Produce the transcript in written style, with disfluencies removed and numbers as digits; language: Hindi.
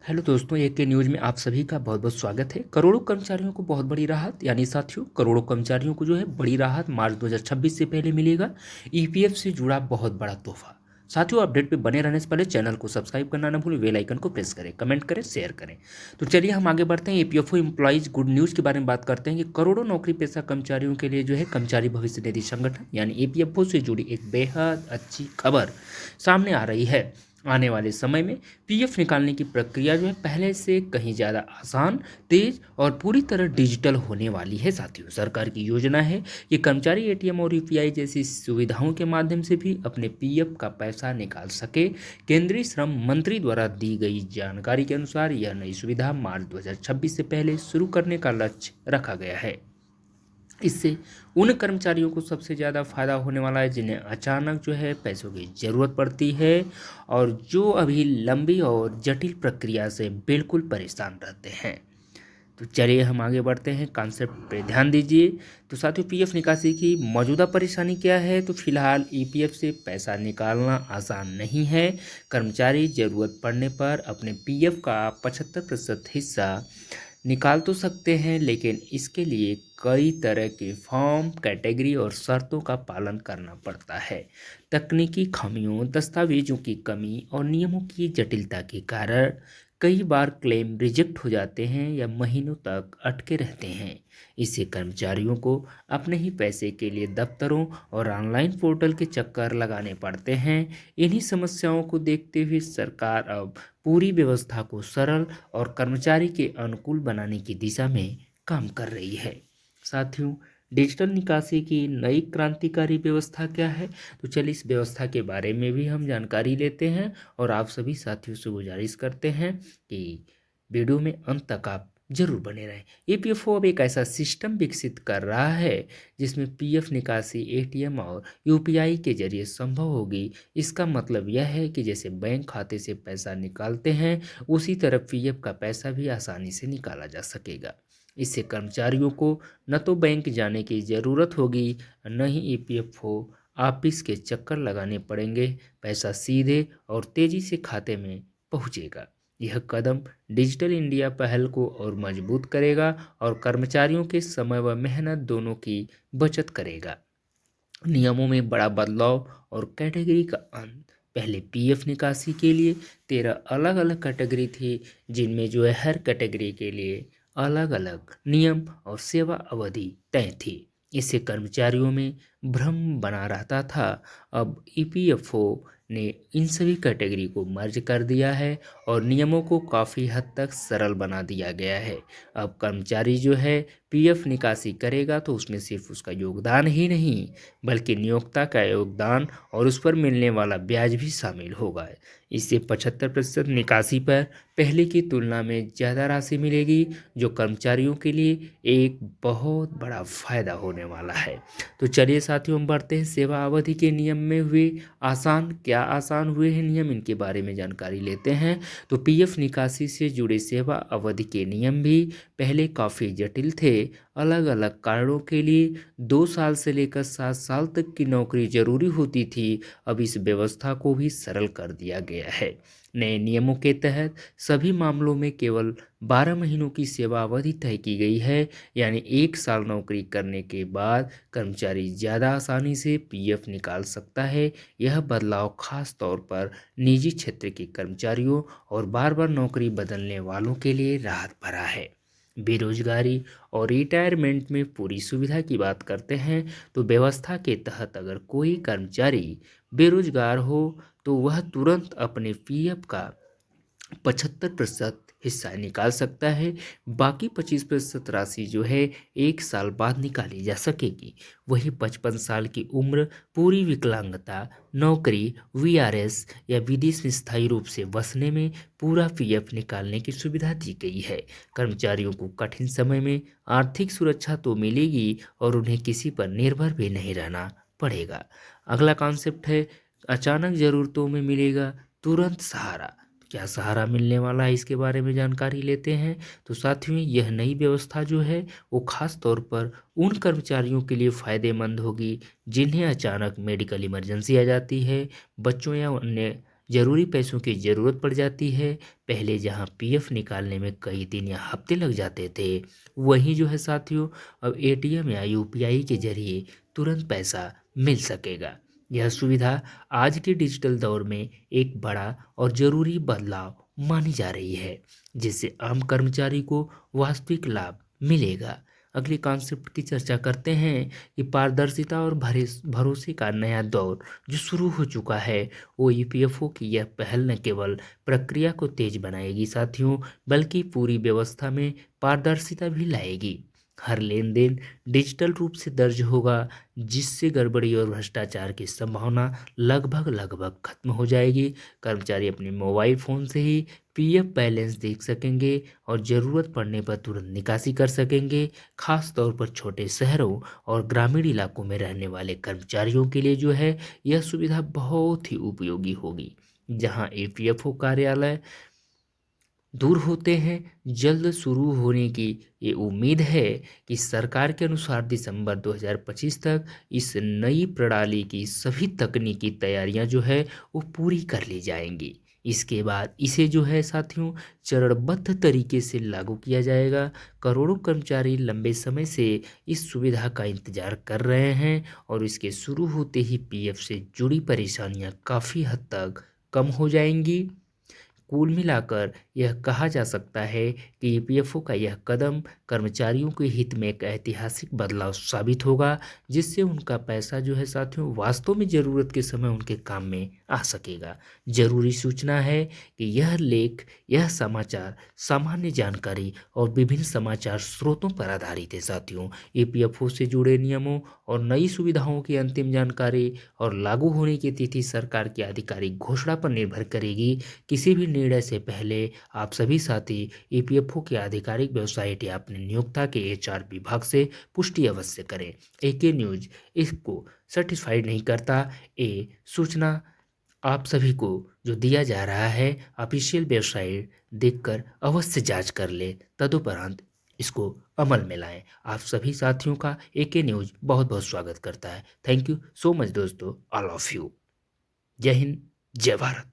हेलो दोस्तों, एक के न्यूज़ में आप सभी का बहुत बहुत स्वागत है। करोड़ों कर्मचारियों को बहुत बड़ी राहत, यानी साथियों करोड़ों कर्मचारियों को जो है बड़ी राहत मार्च 2026 से पहले मिलेगा। ईपीएफ से जुड़ा बहुत बड़ा तोहफा। साथियों, अपडेट पे बने रहने से पहले चैनल को सब्सक्राइब करना ना भूलें, बेल आइकन को प्रेस करें, कमेंट करें, शेयर करें। तो चलिए हम आगे बढ़ते हैं। ईपीएफओ एम्प्लॉइज गुड न्यूज़ के बारे में बात करते हैं कि करोड़ों नौकरी पेशा कर्मचारियों के लिए जो है कर्मचारी भविष्य निधि संगठन यानी ईपीएफओ से जुड़ी एक बेहद अच्छी खबर सामने आ रही है। आने वाले समय में पीएफ निकालने की प्रक्रिया जो है पहले से कहीं ज़्यादा आसान, तेज और पूरी तरह डिजिटल होने वाली है। साथियों, सरकार की योजना है कि कर्मचारी एटीएम और यूपीआई जैसी सुविधाओं के माध्यम से भी अपने पीएफ का पैसा निकाल सके। केंद्रीय श्रम मंत्री द्वारा दी गई जानकारी के अनुसार यह नई सुविधा मार्च 2026 से पहले शुरू करने का लक्ष्य रखा गया है। इससे उन कर्मचारियों को सबसे ज़्यादा फायदा होने वाला है जिन्हें अचानक जो है पैसों की ज़रूरत पड़ती है और जो अभी लंबी और जटिल प्रक्रिया से बिल्कुल परेशान रहते हैं। तो चलिए हम आगे बढ़ते हैं, कॉन्सेप्ट पे ध्यान दीजिए। तो साथियों, पीएफ निकासी की मौजूदा परेशानी क्या है? तो फिलहाल ईपीएफ से पैसा निकालना आसान नहीं है। कर्मचारी ज़रूरत पड़ने पर अपने पीएफ का 75% हिस्सा निकाल तो सकते हैं, लेकिन इसके लिए कई तरह के फॉर्म, कैटेगरी और शर्तों का पालन करना पड़ता है। तकनीकी खामियों, दस्तावेजों की कमी और नियमों की जटिलता के कारण कई बार क्लेम रिजेक्ट हो जाते हैं या महीनों तक अटके रहते हैं। इससे कर्मचारियों को अपने ही पैसे के लिए दफ्तरों और ऑनलाइन पोर्टल के चक्कर लगाने पड़ते हैं। इन्हीं समस्याओं को देखते हुए सरकार अब पूरी व्यवस्था को सरल और कर्मचारी के अनुकूल बनाने की दिशा में काम कर रही है। साथियों, डिजिटल निकासी की नई क्रांतिकारी व्यवस्था क्या है? तो चलिए इस व्यवस्था के बारे में भी हम जानकारी लेते हैं और आप सभी साथियों से गुजारिश करते हैं कि वीडियो में अंत तक आप जरूर बने रहें। ईपीएफओ अब एक ऐसा सिस्टम विकसित कर रहा है जिसमें पीएफ निकासी एटीएम और यूपीआई के जरिए संभव होगी। इसका मतलब यह है कि जैसे बैंक खाते से पैसा निकालते हैं, उसी तरह पीएफ का पैसा भी आसानी से निकाला जा सकेगा। इससे कर्मचारियों को न तो बैंक जाने की ज़रूरत होगी, न ही ईपीएफओ ऑफिस के चक्कर लगाने पड़ेंगे। पैसा सीधे और तेज़ी से खाते में पहुंचेगा। यह कदम डिजिटल इंडिया पहल को और मजबूत करेगा और कर्मचारियों के समय व मेहनत दोनों की बचत करेगा। नियमों में बड़ा बदलाव और कैटेगरी का अंत। पहले पीएफ निकासी के लिए 13 अलग अलग कैटेगरी थी, जिनमें जो है हर कैटेगरी के लिए अलग अलग नियम और सेवा अवधि तय थी। इससे कर्मचारियों में भ्रम बना रहता था। अब ईपीएफओ ने इन सभी कैटेगरी को मर्ज कर दिया है और नियमों को काफ़ी हद तक सरल बना दिया गया है। अब कर्मचारी जो है पीएफ निकासी करेगा तो उसमें सिर्फ उसका योगदान ही नहीं, बल्कि नियोक्ता का योगदान और उस पर मिलने वाला ब्याज भी शामिल होगा। इससे 75% निकासी पर पहले की तुलना में ज़्यादा राशि मिलेगी, जो कर्मचारियों के लिए एक बहुत बड़ा फायदा होने वाला है। तो चलिए साथियों, हम बढ़ते हैं सेवा अवधि के नियम में हुए आसान। क्या आसान हुए हैं नियम, इनके बारे में जानकारी लेते हैं। तो पीएफ निकासी से जुड़े सेवा अवधि के नियम भी पहले काफ़ी जटिल थे। अलग अलग कारणों के लिए 2 साल से लेकर 7 साल तक की नौकरी जरूरी होती थी। अब इस व्यवस्था को भी सरल कर दिया गया है। नए नियमों के तहत सभी मामलों में केवल 12 महीनों की सेवा अवधि तय की गई है, यानी 1 साल नौकरी करने के बाद कर्मचारी ज़्यादा आसानी से पीएफ निकाल सकता है। यह बदलाव खास तौर पर निजी क्षेत्र के कर्मचारियों और बार बार नौकरी बदलने वालों के लिए राहत भरा है। बेरोजगारी और रिटायरमेंट में पूरी सुविधा की बात करते हैं तो व्यवस्था के तहत अगर कोई कर्मचारी बेरोजगार हो तो वह तुरंत अपने पीएफ का 75% हिस्सा निकाल सकता है। बाकी 25% राशि जो है 1 साल बाद निकाली जा सकेगी। वही 55 साल की उम्र, पूरी विकलांगता, नौकरी, वीआरएस या विदेश में स्थायी रूप से बसने में पूरा पीएफ निकालने की सुविधा दी गई है। कर्मचारियों को कठिन समय में आर्थिक सुरक्षा तो मिलेगी और उन्हें किसी पर निर्भर भी नहीं रहना पड़ेगा। अगला कॉन्सेप्ट है अचानक ज़रूरतों में मिलेगा तुरंत सहारा। क्या सहारा मिलने वाला है, इसके बारे में जानकारी लेते हैं। तो साथियों, यह नई व्यवस्था जो है वो खास तौर पर उन कर्मचारियों के लिए फ़ायदेमंद होगी जिन्हें अचानक मेडिकल इमरजेंसी आ जाती है, बच्चों या अन्य ज़रूरी पैसों की ज़रूरत पड़ जाती है। पहले जहां पीएफ निकालने में कई दिन या हफ्ते लग जाते थे, वहीं जो है साथियों अब एटीएम या यूपीआई के जरिए तुरंत पैसा मिल सकेगा। यह सुविधा आज के डिजिटल दौर में एक बड़ा और ज़रूरी बदलाव मानी जा रही है, जिससे आम कर्मचारी को वास्तविक लाभ मिलेगा। अगले कॉन्सेप्ट की चर्चा करते हैं कि पारदर्शिता और भरोसे का नया दौर जो शुरू हो चुका है, वो ईपीएफओ की यह पहल न केवल प्रक्रिया को तेज बनाएगी साथियों, बल्कि पूरी व्यवस्था में पारदर्शिता भी लाएगी। हर लेन देन डिजिटल रूप से दर्ज होगा, जिससे गड़बड़ी और भ्रष्टाचार की संभावना लगभग लगभग खत्म हो जाएगी। कर्मचारी अपने मोबाइल फ़ोन से ही पीएफ बैलेंस देख सकेंगे और ज़रूरत पड़ने पर तुरंत निकासी कर सकेंगे। खास तौर पर छोटे शहरों और ग्रामीण इलाकों में रहने वाले कर्मचारियों के लिए जो है यह सुविधा बहुत ही उपयोगी होगी। जहां ईपीएफओ कार्यालय दूर होते हैं, जल्द शुरू होने की ये उम्मीद है कि सरकार के अनुसार दिसंबर 2025 तक इस नई प्रणाली की सभी तकनीकी तैयारियां जो है वो पूरी कर ली जाएंगी। इसके बाद इसे जो है साथियों चरणबद्ध तरीके से लागू किया जाएगा। करोड़ों कर्मचारी लंबे समय से इस सुविधा का इंतजार कर रहे हैं और इसके शुरू होते ही पीएफ से जुड़ी परेशानियां काफ़ी हद तक कम हो जाएंगी। कुल मिलाकर यह कहा जा सकता है कि ईपीएफओ का यह कदम कर्मचारियों के हित में एक ऐतिहासिक बदलाव साबित होगा, जिससे उनका पैसा जो है साथियों वास्तव में ज़रूरत के समय उनके काम में आ सकेगा। जरूरी सूचना है कि यह समाचार सामान्य जानकारी और विभिन्न समाचार स्रोतों पर आधारित है साथियों। ईपीएफओ से जुड़े नियमों और नई सुविधाओं की अंतिम जानकारी और लागू होने की तिथि सरकार की आधिकारिक घोषणा पर निर्भर करेगी। किसी भी निर्णय से पहले आप सभी साथी ईपीएफओ की आधिकारिक वेबसाइट या अपने नियोक्ता के एचआर विभाग से पुष्टि अवश्य करें। एके न्यूज इसको सर्टिफाइड नहीं करता। ये सूचना आप सभी को जो दिया जा रहा है ऑफिशियल वेबसाइट देखकर अवश्य जांच कर ले, तदुपरांत इसको अमल में लाएं। आप सभी साथियों का एके न्यूज बहुत बहुत स्वागत करता है। थैंक यू सो मच दोस्तों, ऑल ऑफ यू। जय हिंद, जय भारत।